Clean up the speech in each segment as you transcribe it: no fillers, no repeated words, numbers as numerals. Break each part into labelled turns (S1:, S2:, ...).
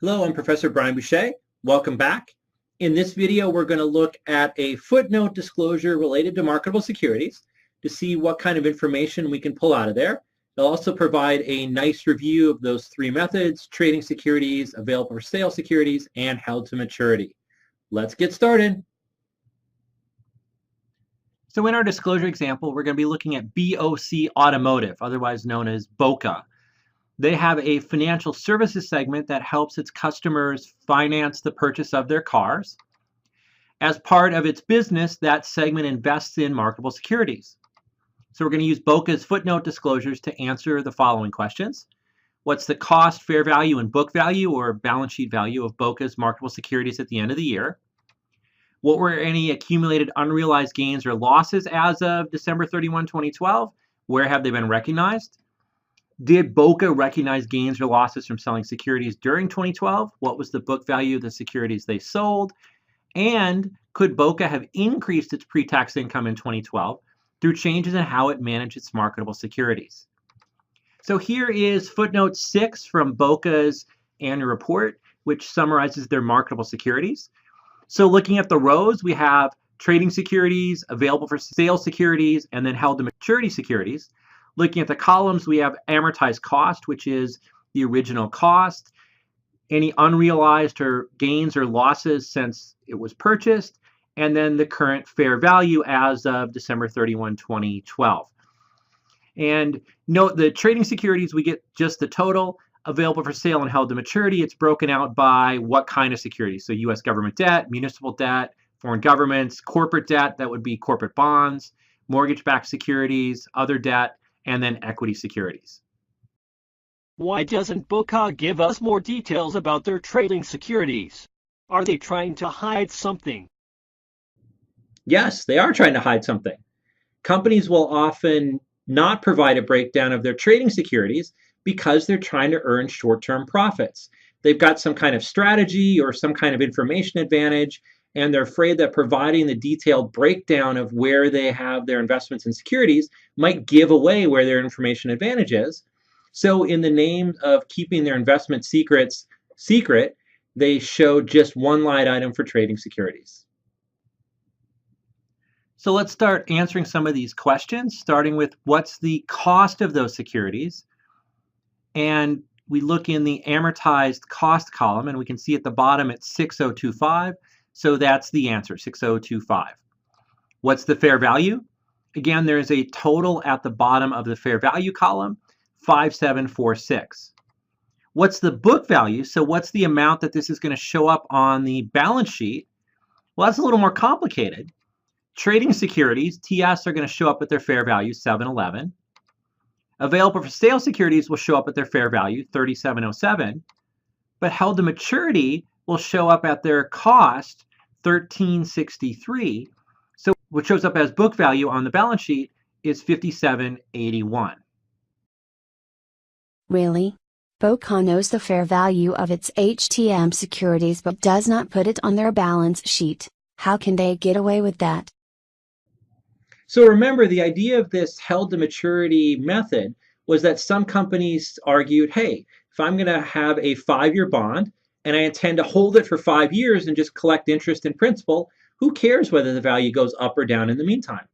S1: Hello, I'm Professor Brian Boucher. Welcome back. In this video, we're going to look at a footnote disclosure related to marketable securities to see what kind of information we can pull out of there. It'll also provide a nice review of those three methods: trading securities, available for sale securities, and held to maturity. Let's get started. So in our disclosure example, we're going to be looking at BOC Automotive, otherwise known as BOCA. They have a financial services segment that helps its customers finance the purchase of their cars. As part of its business, that segment invests in marketable securities. So we're going to use BOCA's footnote disclosures to answer the following questions. What's the cost, fair value, and book value or balance sheet value of BOCA's marketable securities at the end of the year? What were any accumulated unrealized gains or losses as of December 31, 2012? Where have they been recognized? Did BOCA recognize gains or losses from selling securities during 2012? What was the book value of the securities they sold? And could BOCA have increased its pre-tax income in 2012 through changes in how it managed its marketable securities? So here is footnote 6 from BOCA's annual report, which summarizes their marketable securities. So looking at the rows, we have trading securities, available for sale securities, and then held to maturity securities. Looking at the columns, we have amortized cost, which is the original cost, any unrealized or gains or losses since it was purchased, and then the current fair value as of December 31, 2012. And note the trading securities, we get just the total. Available for sale and held to maturity, it's broken out by what kind of securities. So U.S. government debt, municipal debt, foreign governments, corporate debt, that would be corporate bonds, mortgage-backed securities, other debt, and then equity securities.
S2: Why doesn't BOCA give us more details about their trading securities? Are they trying to hide something?
S1: Yes, they are trying to hide something. Companies will often not provide a breakdown of their trading securities because they're trying to earn short-term profits. They've got some kind of strategy or some kind of information advantage, and they're afraid that providing the detailed breakdown of where they have their investments in securities might give away where their information advantage is. So in the name of keeping their investment secrets secret, they show just one line item for trading securities. So let's start answering some of these questions, starting with what's the cost of those securities? And we look in the amortized cost column, and we can see at the bottom it's 6025. So that's the answer, 6025. What's the fair value? Again, there's a total at the bottom of the fair value column, 5746. What's the book value? So what's the amount that this is going to show up on the balance sheet? Well, that's a little more complicated. Trading securities, TS, are going to show up at their fair value, 711. Available for sale securities will show up at their fair value, 3707. But held to maturity will show up at their cost, 1363. So what shows up as book value on the balance sheet is 5781.
S3: Really? BOCA knows the fair value of its HTM securities but does not put it on their balance sheet. How can they get away with that?
S1: So remember, the idea of this held to maturity method was that some companies argued, hey, if I'm going to have a 5-year bond and I intend to hold it for 5 years and just collect interest and principal, who cares whether the value goes up or down in the meantime?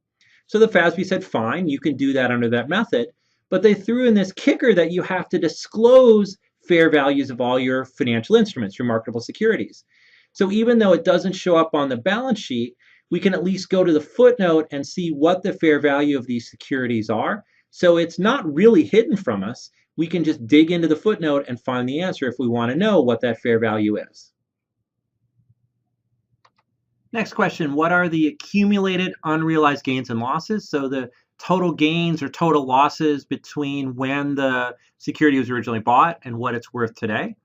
S1: So the FASB said, fine, you can do that under that method, but they threw in this kicker that you have to disclose fair values of all your financial instruments, your marketable securities. So even though it doesn't show up on the balance sheet, we can at least go to the footnote and see what the fair value of these securities are. So it's not really hidden from us. We can just dig into the footnote and find the answer if we want to know what that fair value is. Next question, what are the accumulated unrealized gains and losses? So the total gains or total losses between when the security was originally bought and what it's worth today.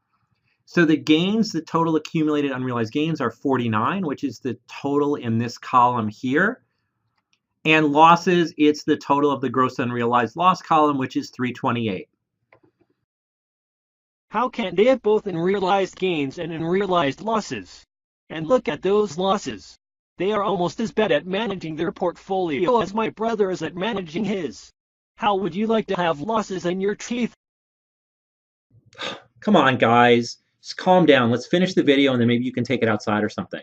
S1: So the gains, the total accumulated unrealized gains are 49, which is the total in this column here. And losses, it's the total of the gross unrealized loss column, which is 328.
S2: How can they have both unrealized gains and unrealized losses? And look at those losses. They are almost as bad at managing their portfolio as my brother is at managing his. How would you like to have losses in your teeth?
S1: Come on, guys. Just calm down. Let's finish the video and then maybe you can take it outside or something.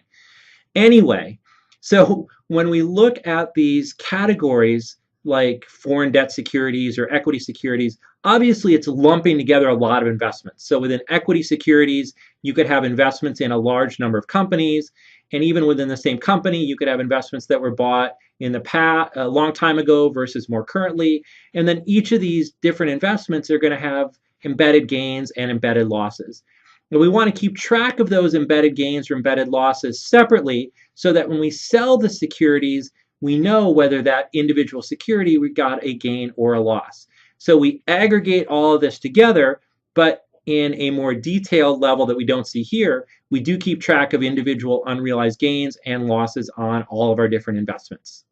S1: Anyway, so when we look at these categories like foreign debt securities or equity securities, obviously it's lumping together a lot of investments. So within equity securities, you could have investments in a large number of companies, and even within the same company, you could have investments that were bought in the past a long time ago versus more currently. And then each of these different investments are going to have embedded gains and embedded losses. And we want to keep track of those embedded gains or embedded losses separately so that when we sell the securities, we know whether that individual security we got a gain or a loss. So we aggregate all of this together, but in a more detailed level that we don't see here, we do keep track of individual unrealized gains and losses on all of our different investments.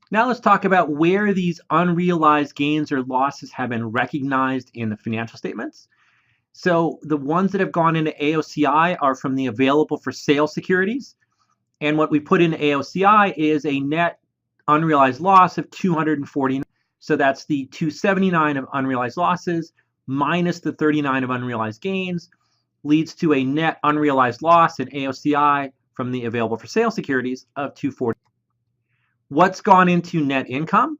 S1: Now let's talk about where these unrealized gains or losses have been recognized in the financial statements. So the ones that have gone into AOCI are from the available for sale securities. And what we put into AOCI is a net unrealized loss of 249. So that's the 279 of unrealized losses minus the 39 of unrealized gains leads to a net unrealized loss in AOCI from the available for sale securities of 240. What's gone into net income?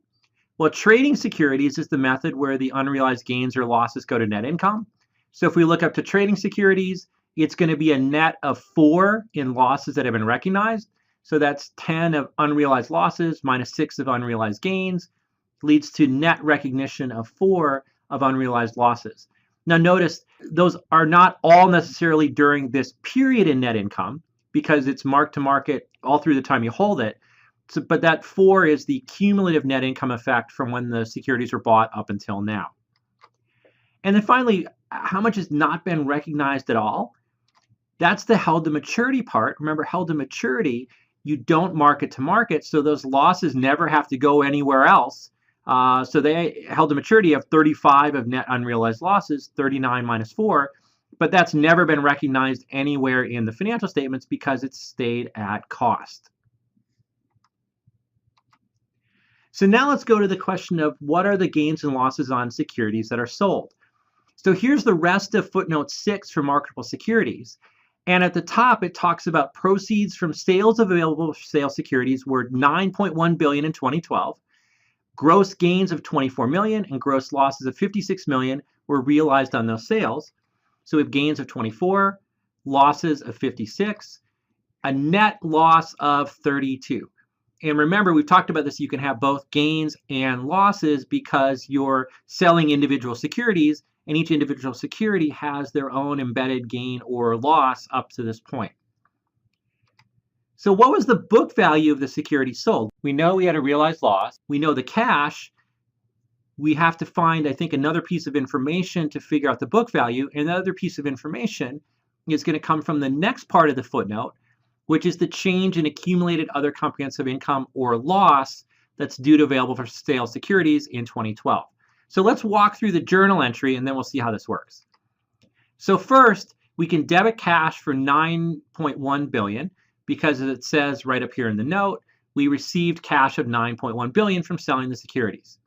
S1: Well, trading securities is the method where the unrealized gains or losses go to net income. So if we look up to trading securities, it's going to be a net of 4 in losses that have been recognized. So that's 10 of unrealized losses minus 6 of unrealized gains leads to net recognition of 4 of unrealized losses. Now notice those are not all necessarily during this period in net income because it's mark to market all through the time you hold it. So, but that 4 is the cumulative net income effect from when the securities were bought up until now. And then finally, how much has not been recognized at all? That's the held to maturity part. Remember, held to maturity, you don't mark it to market, so those losses never have to go anywhere else. So they held to maturity of 35 of net unrealized losses, 39 minus 4, but that's never been recognized anywhere in the financial statements because it's stayed at cost. So now let's go to the question of what are the gains and losses on securities that are sold. So here's the rest of footnote 6 for marketable securities. And at the top, it talks about proceeds from sales of available for sale securities were $9.1 billion in 2012. Gross gains of $24 million and gross losses of $56 million were realized on those sales. So we have gains of 24, losses of 56, a net loss of 32. And remember, we've talked about this, you can have both gains and losses because you're selling individual securities, and each individual security has their own embedded gain or loss up to this point. So what was the book value of the security sold? We know we had a realized loss. We know the cash. We have to find, I think, another piece of information to figure out the book value. And the other piece of information is going to come from the next part of the footnote, which is the change in accumulated other comprehensive income or loss that's due to available for sale securities in 2012. So let's walk through the journal entry and then we'll see how this works. So first, we can debit cash for $9.1 billion because as it says right up here in the note, we received cash of $9.1 billion from selling the securities.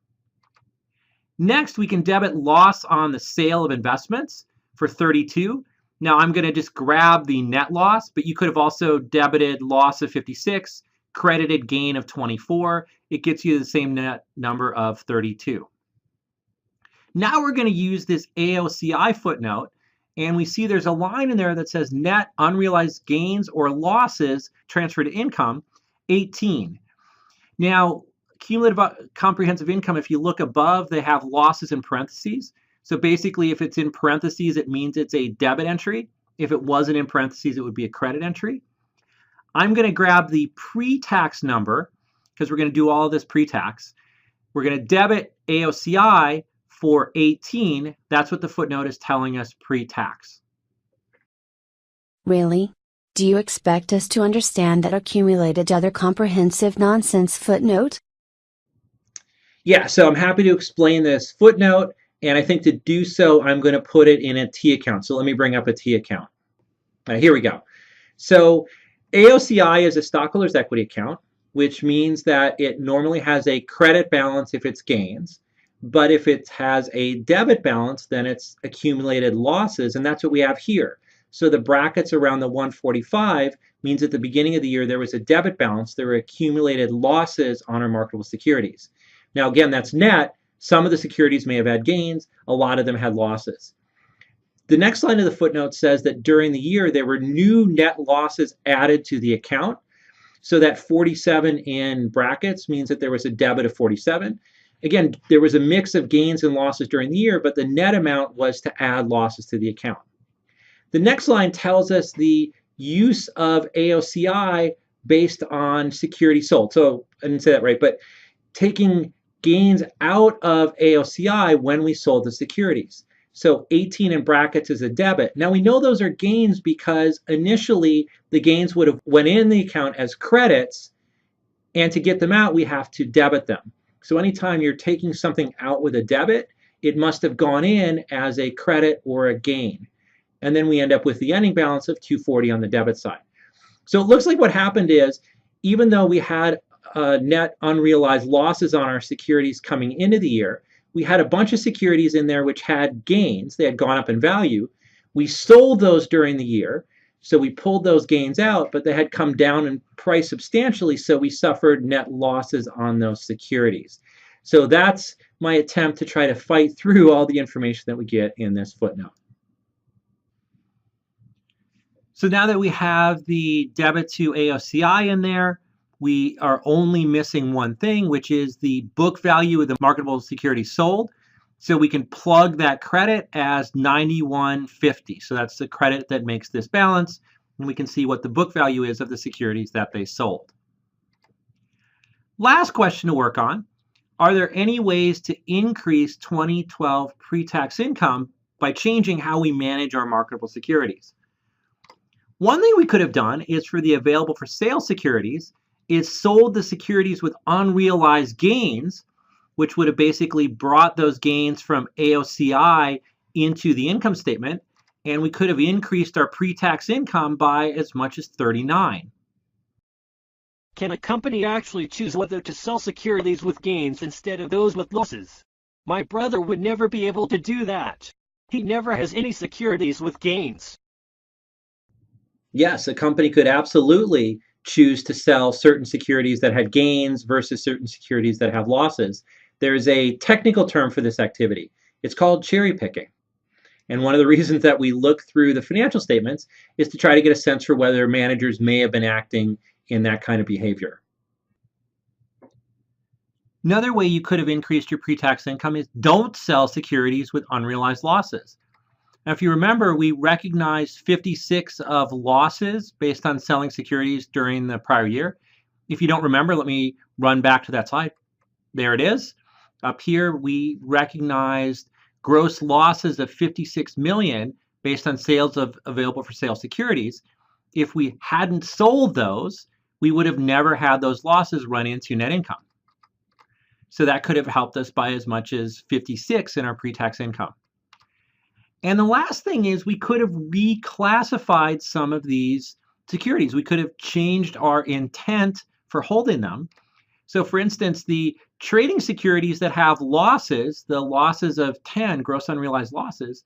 S1: Next, we can debit loss on the sale of investments for 32. Now I'm going to just grab the net loss, but you could have also debited loss of 56, credited gain of 24. It gets you the same net number of 32. Now we're going to use this AOCI footnote, and we see there's a line in there that says net unrealized gains or losses transferred to income, 18. Now, cumulative comprehensive income, if you look above, they have losses in parentheses. So basically, if it's in parentheses, it means it's a debit entry. If it wasn't in parentheses, it would be a credit entry. I'm going to grab the pre-tax number because we're going to do all of this pre-tax. We're going to debit AOCI for 18. That's what the footnote is telling us pre-tax.
S3: Really? Do you expect us to understand that accumulated other comprehensive nonsense footnote?
S1: Yeah, so I'm happy to explain this footnote. And I think to do so, I'm going to put it in a T account. So let me bring up a T account. Here we go. So AOCI is a stockholders' equity account, which means that it normally has a credit balance if it's gains, But if it has a debit balance, then it's accumulated losses, and that's what we have here. So the brackets around the 145 means at the beginning of the year there was a debit balance. There were accumulated losses on our marketable securities. Now again, that's net. Some of the securities may have had gains. A lot of them had losses. The next line of the footnote says that during the year there were new net losses added to the account. So that 47 in brackets means that there was a debit of 47. Again, there was a mix of gains and losses during the year, but the net amount was to add losses to the account. The next line tells us the use of AOCI based on security sold. So I didn't say that right, but taking gains out of AOCI when we sold the securities. So 18 in brackets is a debit. Now we know those are gains because initially the gains would have went in the account as credits, and to get them out we have to debit them. So anytime you're taking something out with a debit, it must have gone in as a credit or a gain. And then we end up with the ending balance of 240 on the debit side. So it looks like what happened is, even though we had net unrealized losses on our securities coming into the year, we had a bunch of securities in there which had gains. They had gone up in value. We sold those during the year, so we pulled those gains out, but they had come down in price substantially, so we suffered net losses on those securities. So that's my attempt to try to fight through all the information that we get in this footnote. So now that we have the debit to AOCI in there, we are only missing one thing, which is the book value of the marketable securities sold. So we can plug that credit as 91.50. So that's the credit that makes this balance, and we can see what the book value is of the securities that they sold. Last question to work on. Are there any ways to increase 2012 pre-tax income by changing how we manage our marketable securities? One thing we could have done is, for the available for sale securities, is sold the securities with unrealized gains, which would have basically brought those gains from AOCI into the income statement, and we could have increased our pre-tax income by as much as 39.
S2: Can a company actually choose whether to sell securities with gains instead of those with losses? My brother would never be able to do that. He never has any securities with gains.
S1: Yes, a company could absolutely choose to sell certain securities that had gains versus certain securities that have losses. There's a technical term for this activity. It's called cherry picking. And one of the reasons that we look through the financial statements is to try to get a sense for whether managers may have been acting in that kind of behavior. Another way you could have increased your pre-tax income is don't sell securities with unrealized losses. Now, if you remember, we recognized 56 of losses based on selling securities during the prior year. If you don't remember, let me run back to that slide. There it is. Up here, we recognized gross losses of 56 million based on sales of available for sale securities. If we hadn't sold those, we would have never had those losses run into net income. So that could have helped us by as much as 56 in our pre-tax income. And the last thing is, we could have reclassified some of these securities. We could have changed our intent for holding them. So for instance, the trading securities that have losses, the losses of 10 gross unrealized losses,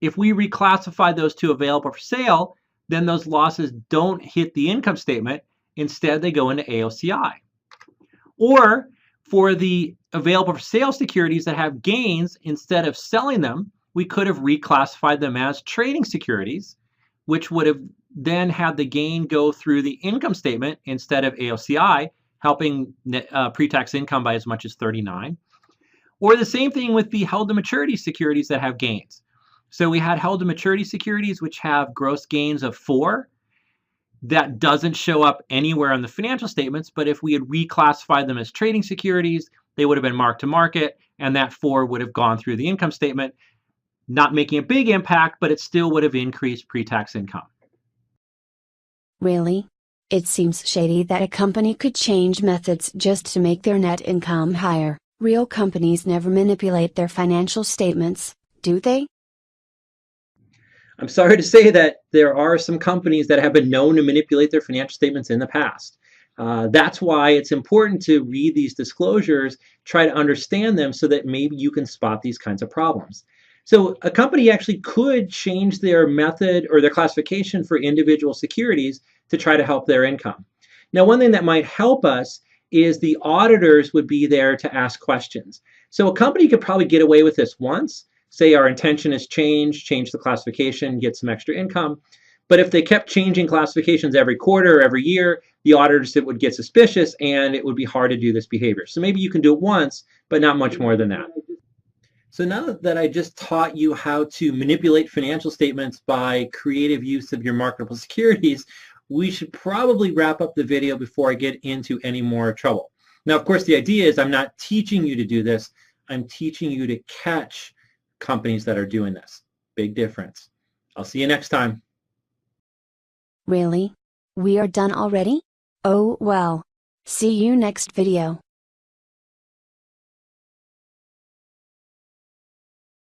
S1: if we reclassify those to available for sale, then those losses don't hit the income statement. Instead, they go into AOCI. Or for the available for sale securities that have gains, instead of selling them, we could have reclassified them as trading securities, which would have then had the gain go through the income statement instead of AOCI, helping pre-tax income by as much as 39. Or the same thing with the held to maturity securities that have gains. So we had held to maturity securities which have gross gains of 4. That doesn't show up anywhere on the financial statements, but if we had reclassified them as trading securities, they would have been marked to market, and that 4 would have gone through the income statement, not making a big impact, but it still would have increased pre-tax income.
S3: Really? It seems shady that a company could change methods just to make their net income higher. Real companies never manipulate their financial statements, do they?
S1: I'm sorry to say that there are some companies that have been known to manipulate their financial statements in the past. That's why it's important to read these disclosures, try to understand them so that maybe you can spot these kinds of problems. So a company actually could change their method or their classification for individual securities to try to help their income. Now, one thing that might help us is the auditors would be there to ask questions. So a company could probably get away with this once, say our intention is change the classification, get some extra income. But if they kept changing classifications every quarter or every year, the auditors would get suspicious and it would be hard to do this behavior. So maybe you can do it once, but not much more than that. So now that I just taught you how to manipulate financial statements by creative use of your marketable securities, we should probably wrap up the video before I get into any more trouble. Now, of course, the idea is I'm not teaching you to do this. I'm teaching you to catch companies that are doing this. Big difference. I'll see you next time.
S3: Really? We are done already? Oh well. See you next video.